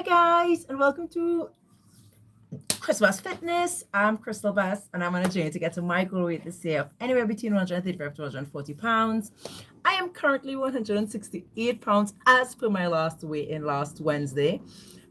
Hi guys, and welcome to Christmas Fitness. I'm Crystal Bass, and I'm on a journey to get to my goal weight this year of anywhere between 135 to 140 pounds. I am currently 168 pounds as per my last weigh in last Wednesday,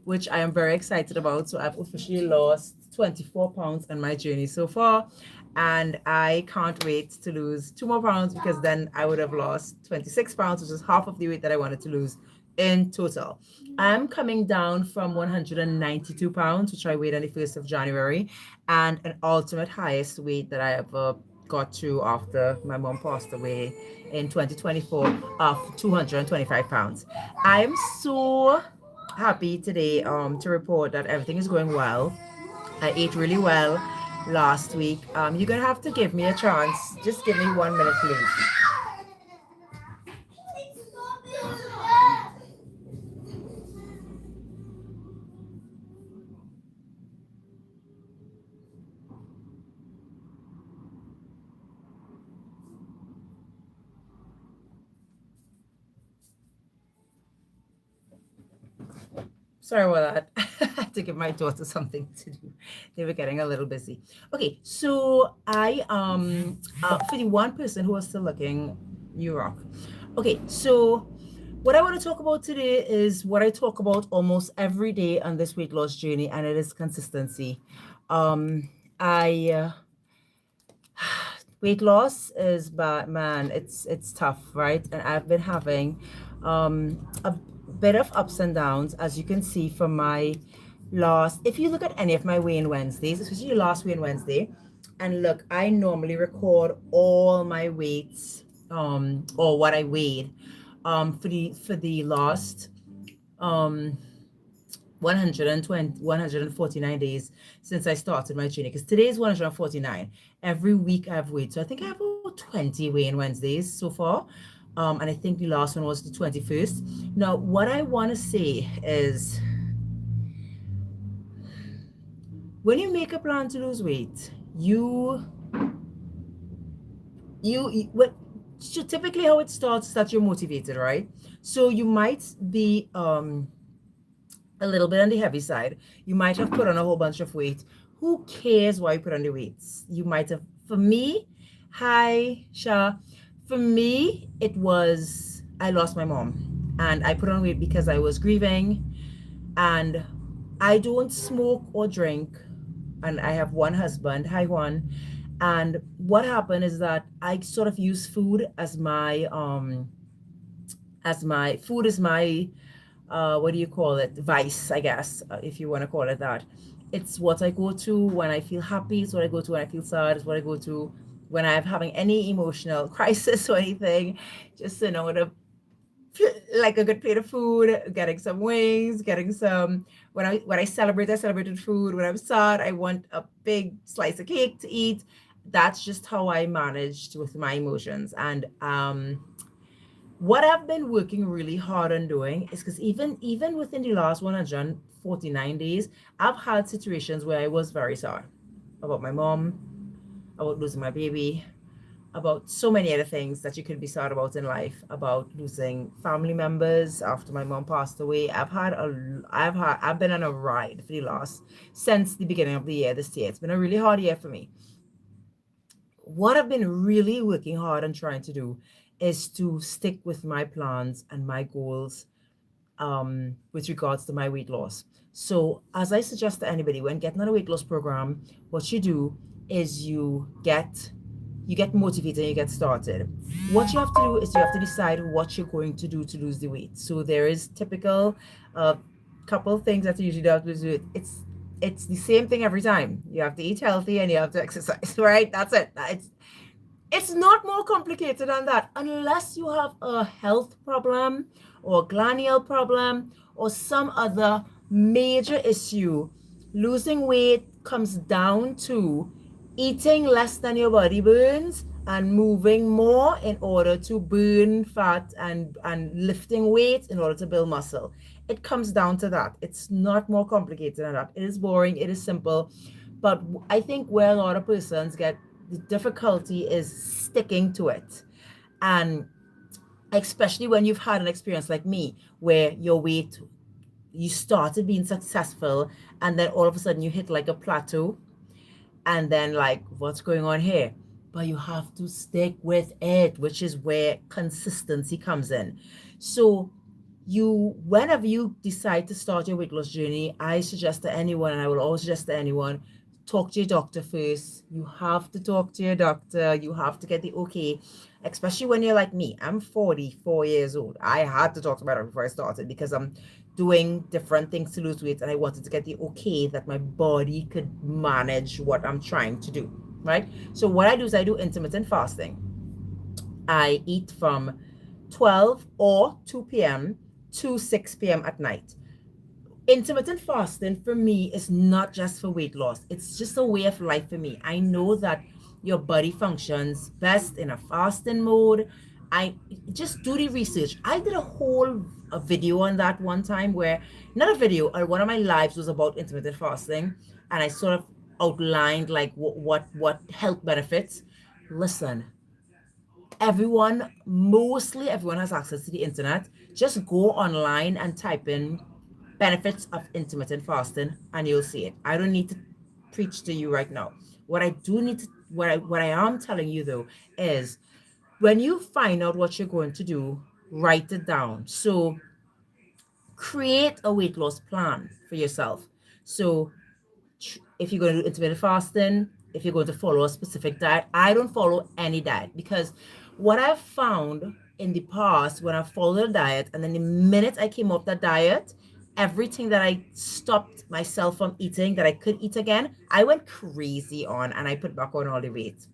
which I am very excited about. So I've officially lost 24 pounds on my journey so far, and I can't wait to lose 2 more pounds because then I would have lost 26 pounds, which is half of the weight that I wanted to lose in total. I'm coming down from 192 pounds, which I weighed on the 1st of January, and an ultimate highest weight that I ever got to after my mom passed away in 2024 of 225 pounds. I'm so happy today to report that everything is going well. I ate really well last week. You're gonna have to give me a chance. Just give me 1 minute, please. Sorry about that. I had to give my daughter something to do. They were getting a little busy. Okay, so I for the one person who was still looking, you rock. Okay, so what I want to talk about today is what I talk about almost every day on this weight loss journey, and it is consistency. I weight loss is bad, man. It's tough, right? And I've been having a bit of ups and downs, as you can see from my last. If you look at any of my weigh-in Wednesdays, especially last weigh-in Wednesday, and look, I normally record all my weights, or what I weighed, for the last 149 days since I started my journey, because today is 149. Every week I've weighed. So I think I have about 20 weigh-in Wednesdays so far. And I think the last one was the 21st. Now, what I want to say is when you make a plan to lose weight, what so typically how it starts is that you're motivated, right? So you might be a little bit on the heavy side. You might have put on a whole bunch of weight. Who cares why you put on the weights? You might have, for me, hi, Sha. For me, it was, I lost my mom and I put on weight because I was grieving, and I don't smoke or drink. And I have one husband, hi Juan. And what happened is that I sort of use food as my, food is my what do you call it, vice, I guess, if you want to call it that. It's what I go to when I feel happy. It's what I go to when I feel sad. It's what I go to when I'm having any emotional crisis or anything. Just with a like a good plate of food, getting some wings, getting some. When I celebrate, I celebrated food. When I'm sad, I want a big slice of cake to eat. That's just how I managed with my emotions. And what I've been working really hard on doing is, because even within the last 149 days, I've had situations where I was very sad about my mom, about losing my baby, about so many other things that you could be sad about in life, about losing family members after my mom passed away. I've been on a ride for the last, since the beginning of the year this year. It's been a really hard year for me. What I've been really working hard on trying to do is to stick with my plans and my goals with regards to my weight loss. So, as I suggest to anybody, when getting on a weight loss program, what you do is you get motivated and you get started. What you have to do is you have to decide what you're going to do to lose the weight. So there is typical couple things that you usually do to lose weight. It's the same thing every time. You have to eat healthy and you have to exercise, right? That's it. It's not more complicated than that, unless you have a health problem or glandular problem or some other major issue. Losing weight comes down to eating less than your body burns and moving more in order to burn fat, and lifting weight in order to build muscle. It comes down to that. It's not more complicated than that. It is boring, it is simple. But I think where a lot of persons get the difficulty is sticking to it. And especially when you've had an experience like me where your weight you started being successful, and then all of a sudden you hit like a plateau, and then like, what's going on here? But you have to stick with it, which is where consistency comes in. So you, whenever you decide to start your weight loss journey, I suggest to anyone, and I will always suggest to anyone, talk to your doctor first. You have to talk to your doctor. You have to get the okay, especially when you're like me. I'm 44 years old. I had to talk to my doctor before I started because I'm doing different things to lose weight, and I wanted to get the okay that my body could manage what I'm trying to do, right? So what I do is I do intermittent fasting. I eat from 12 or 2 p.m. to 6 p.m. at night. Intermittent fasting for me is not just for weight loss, it's just a way of life for me. I know that your body functions best in a fasting mode. I just do the research. I did a video on that one time, where, not a video, one of my lives was about intermittent fasting, and I sort of outlined like what health benefits. Listen, everyone, mostly everyone has access to the internet. Just go online and type in benefits of intermittent fasting and you'll see it. I don't need to preach to you right now. What I do need to, what I am telling you though, is when you find out what you're going to do, write it down. So create a weight loss plan for yourself. So if you're going to do intermittent fasting, if you're going to follow a specific diet, I don't follow any diet, because what I've found in the past, when I followed a diet and then the minute I came off that diet, everything that I stopped myself from eating that I could eat again, I went crazy on, and I put back on all the weight.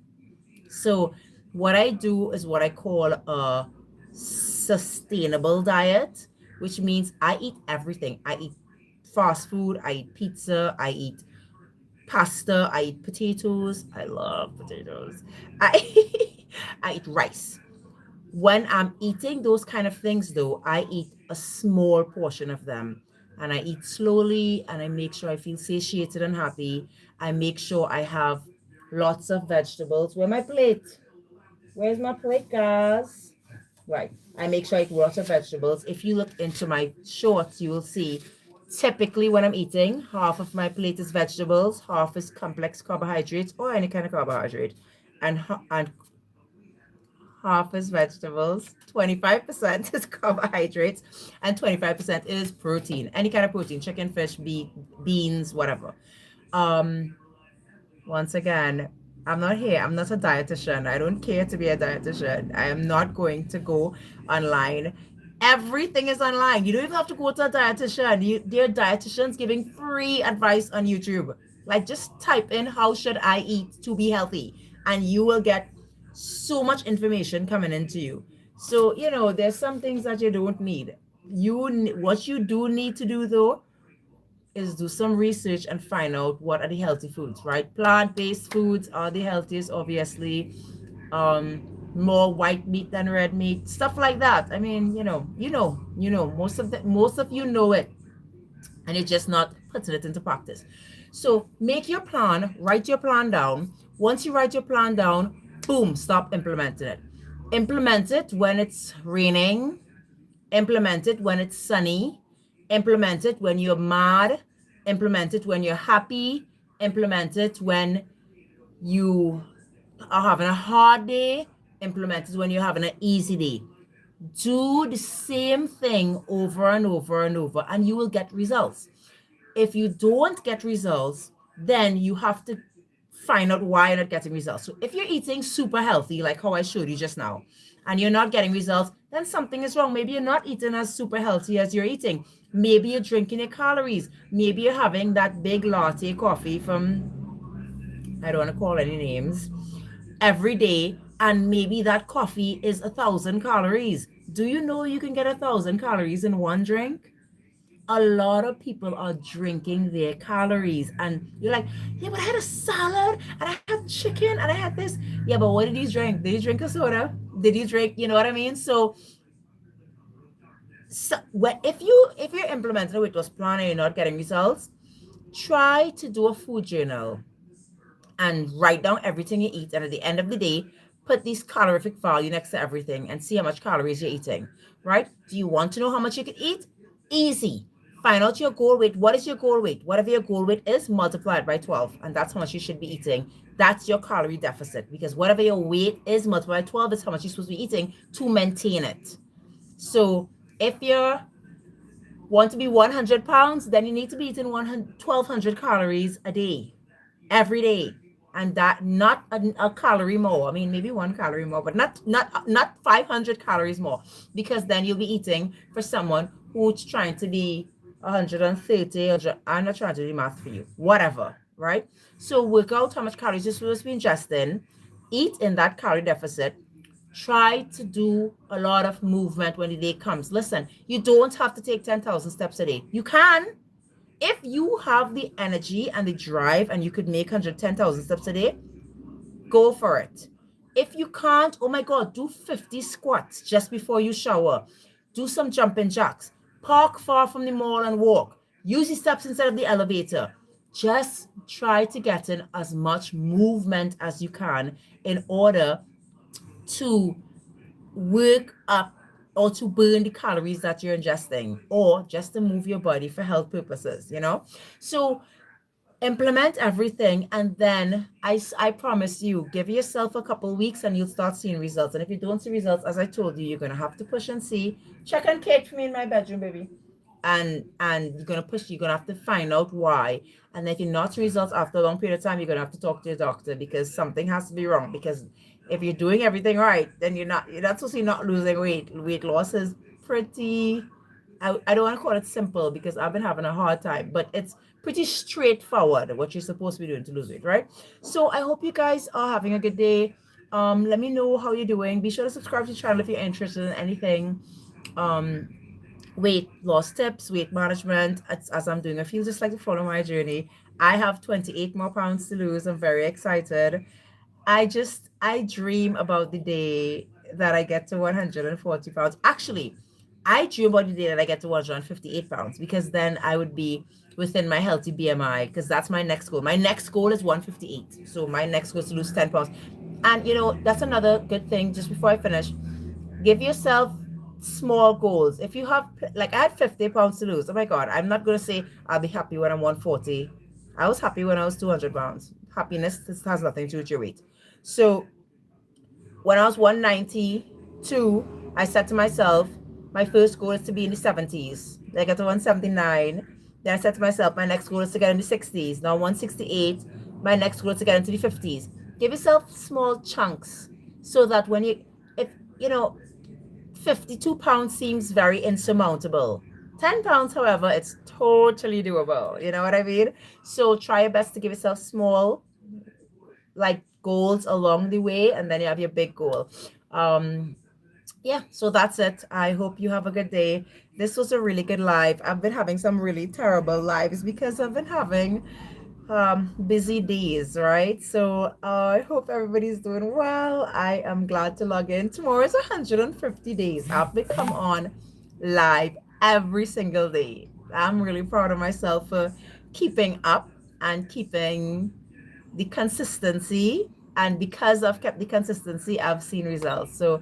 So what I do is what I call a sustainable diet, which means I eat everything. I eat fast food, I eat pizza, I eat pasta, I eat potatoes. I love potatoes. I I eat rice. When I'm eating those kind of things though, I eat a small portion of them, and I eat slowly, and I make sure I feel satiated and happy. I make sure I have lots of vegetables. Where my plate? Where's my plate, guys? Right. I make sure I eat lots of vegetables. If you look into my shorts, you will see typically when I'm eating, half of my plate is vegetables, half is complex carbohydrates or any kind of carbohydrate, and half is vegetables, 25% is carbohydrates, and 25% is protein. Any kind of protein, chicken, fish, beans, whatever. Um, Once again, I'm not here. I'm not a dietitian. I don't care to be a dietitian. I am not going to go online. Everything is online. You don't even have to go to a dietitian. There are dietitians giving free advice on YouTube. Like, just type in how should I eat to be healthy, and you will get so much information coming into you. So, there's some things that you don't need. What you do need to do though is do some research and find out what are the healthy foods, right? Plant-based foods are the healthiest, obviously. More white meat than red meat, stuff like that. I mean, most of you know it, and you're just not putting it into practice. So make your plan, write your plan down. Once you write your plan down, boom, stop implementing it. Implement it when it's raining, implement it when it's sunny, implement it when you're mad, implement it when you're happy, implement it when you are having a hard day, implement it when you're having an easy day. Do the same thing over and over and over, and you will get results. If you don't get results, then you have to find out why you're not getting results. So if you're eating super healthy, like how I showed you just now, and you're not getting results, then something is wrong. Maybe you're not eating as super healthy as you're eating. Maybe you're drinking your calories. Maybe you're having that big latte coffee from, I don't want to call any names, every day, and maybe that coffee is 1,000 calories. Do you know you can get 1,000 calories in one drink? A lot of people are drinking their calories, and you're like, yeah, but I had a salad and I had chicken and I had this. Yeah, but what did you drink? Did you drink a soda? Did you drink, you know what I mean? So if you're implementing a weight loss plan and you're not getting results, try to do a food journal and write down everything you eat, and at the end of the day, put this calorific value next to everything and see how much calories you're eating. Right? Do you want to know how much you can eat? Easy. Find out your goal weight. What is your goal weight? Whatever your goal weight is, multiply it by 12. And that's how much you should be eating. That's your calorie deficit. Because whatever your weight is, multiplied by 12 is how much you're supposed to be eating to maintain it. So if you want to be 100 pounds, then you need to be eating 1,200 calories a day, every day. And that not a calorie more. I mean, maybe 1 calorie more, but not 500 calories more, because then you'll be eating for someone who's trying to be 130. I'm not trying to do math for you. Whatever, right? So work out how much calories you're supposed to be ingesting, eat in that calorie deficit, try to do a lot of movement when the day comes. Listen, you don't have to take 10,000 steps a day. You can. If you have the energy and the drive and you could make 110,000 steps a day, go for it. If you can't, oh my God, do 50 squats just before you shower. Do some jumping jacks. Park far from the mall and walk. Use the steps instead of the elevator. Just try to get in as much movement as you can in order to work up or to burn the calories that you're ingesting, or just to move your body for health purposes, you know? So implement everything, and then I promise you, give yourself a couple weeks and you'll start seeing results. And if you don't see results, as I told you, you're gonna have to push and see. Check on Kate for me in my bedroom, baby. And you're gonna push, you're gonna have to find out why. And if you're not seeing results after a long period of time, you're gonna have to talk to your doctor, because something has to be wrong. Because if you're doing everything right, then you're not supposed to be not losing weight. Weight loss is pretty, I don't want to call it simple, because I've been having a hard time, but it's pretty straightforward what you're supposed to be doing to lose weight, right? So I hope you guys are having a good day. Let me know how you're doing. Be sure to subscribe to the channel if you're interested in anything. Um, Weight loss tips, weight management, as I'm doing. If you just like to follow my journey, I have 28 more pounds to lose. I'm very excited. I dream about the day that I get to 140 pounds. Actually, I dream about the day that I get to 158 pounds, because then I would be within my healthy BMI, because that's my next goal. My next goal is 158. So my next goal is to lose 10 pounds. And that's another good thing, just before I finish. Give yourself small goals. If you have, like, I had 50 pounds to lose. Oh my God, I'm not going to say I'll be happy when I'm 140. I was happy when I was 200 pounds. Happiness, this has nothing to do with your weight. So when I was 192, I said to myself, my first goal is to be in the 70s. Then I got to 179. Then I said to myself, my next goal is to get in the 60s. Now 168. My next goal is to get into the 50s. Give yourself small chunks, so that when if you know, 52 pounds seems very insurmountable. 10 pounds, however, it's totally doable. You know what I mean? So try your best to give yourself small, like, goals along the way, and then you have your big goal. Yeah, so that's it. I hope you have a good day. This was a really good live. I've been having some really terrible lives because I've been having busy days, right? So I hope everybody's doing well. I am glad to log in. Tomorrow is 150 days. I've become on live every single day. I'm really proud of myself for keeping up and keeping the consistency. And because I've kept the consistency, I've seen results. So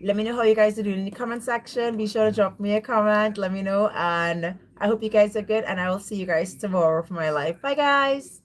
let me know how you guys are doing in the comment section. Be sure to drop me a comment. Let me know. And I hope you guys are good. And I will see you guys tomorrow for my live. Bye, guys.